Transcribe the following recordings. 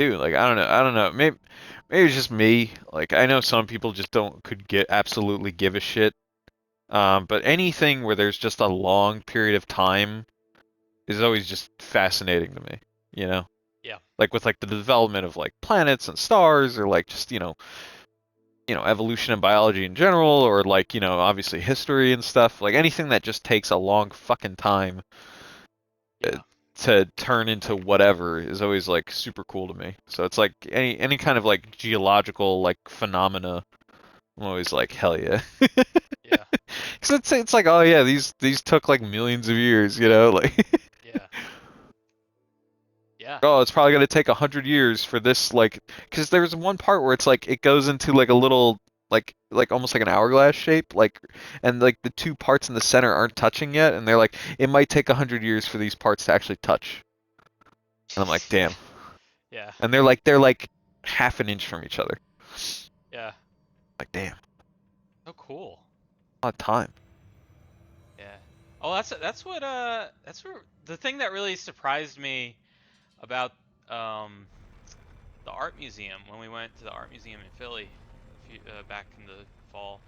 dude, like I don't know. Maybe it's just me. Like I know some people just don't could get absolutely give a shit. But anything where there's just a long period of time is always just fascinating to me. You know, Yeah. like with like the development of like planets and stars, or like just evolution and biology in general, or like obviously history and stuff. Like anything that just takes a long fucking time uh, Yeah. to turn into whatever is always like super cool to me. So it's like any kind of like geological like phenomena. I'm always like hell yeah. Yeah. Because it's like oh yeah these took like millions of years, like Yeah. Yeah. oh it's probably gonna take 100 years for this like because there's one part where it's like it goes into like a little like almost like an hourglass shape like and like the two parts in the center aren't touching yet and they're like it might take 100 years for these parts to actually touch and I'm like damn Yeah. and they're like half an inch from each other Yeah. like damn Oh, cool. a lot of time Yeah. Oh, that's where the thing that really surprised me about um the art museum when we went to the art museum in Philly back in the fall.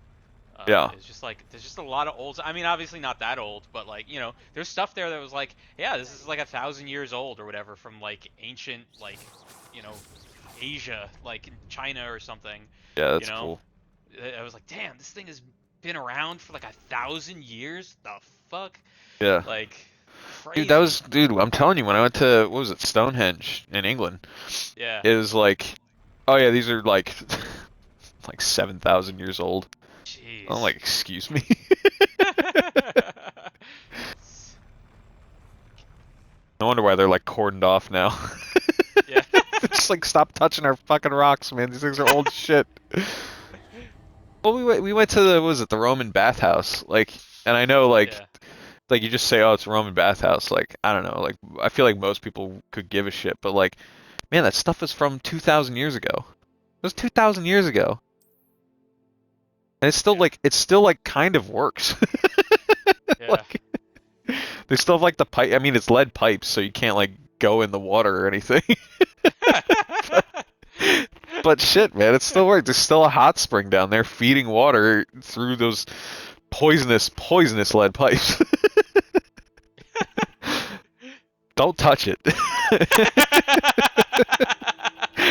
yeah It's just like there's just a lot of old. I mean, obviously not that old, but like there's stuff there that was like, yeah, this is like 1,000 years old or whatever from like ancient like you know Asia, like in China or something. yeah You that's know, cool I was like, damn, this thing has been around for like 1,000 years. The fuck, yeah like dude crazy. dude I'm telling you when I went to what was it Stonehenge in England Yeah. it was like oh yeah these are like like 7,000 years old. I'm Jeez. like, excuse me. No wonder why they're like cordoned off now. Yeah. Just like stop touching our fucking rocks, man. These things are old shit. Well, we went to the what was it the Roman bathhouse, like, and I know Yeah. like you just say oh it's a Roman bathhouse, like I don't know, like I feel like most people could give a shit, but like man that stuff is from 2,000 years ago. It was 2,000 years ago, and Yeah. it's still like kind of works. Yeah. Like they still have like the pipe. I mean, it's lead pipes, so you can't like go in the water or anything. but, but shit, man, it still works. There's still a hot spring down there feeding water through those poisonous lead pipes. Don't touch it.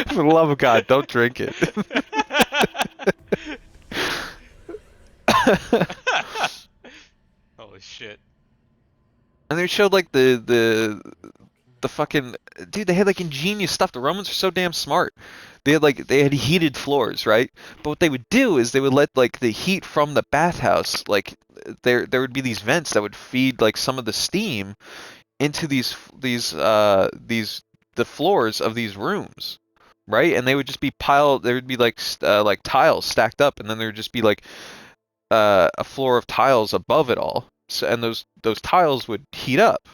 For the love of God, don't drink it. Holy shit. And they showed like the fucking dude. They had like ingenious stuff. The Romans are so damn smart. They had heated floors, right? But what they would do is they would let like the heat from the bathhouse, like there would be these vents that would feed like some of the steam into these the floors of these rooms, right? And they would just be piled. There would be like tiles stacked up, and then there would just be like a floor of tiles above it all. So, and those tiles would heat up.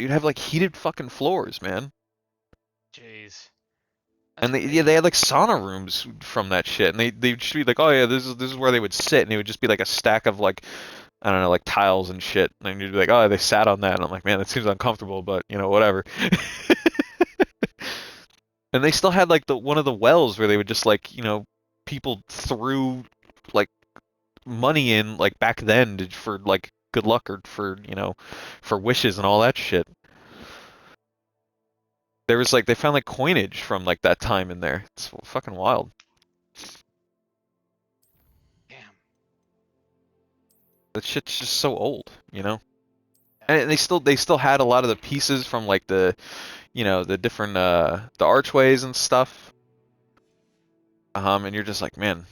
You'd have like heated fucking floors, man. Jeez. That's And they crazy. had like sauna rooms from that shit, and they'd just be like, oh yeah, this is where they would sit, and it would just be like a stack of like I don't know, like tiles and shit, and you'd be like, oh, they sat on that, and I'm like, man, that seems uncomfortable, but whatever. And they still had like the one of the wells where they would just like people threw like money in like back then for like good luck or for for wishes and all that shit. There was like they found like coinage from like that time in there. It's fucking wild. Damn. That shit's just so old, Yeah. And they still had a lot of the pieces from like the different the archways and stuff. And you're just like, man,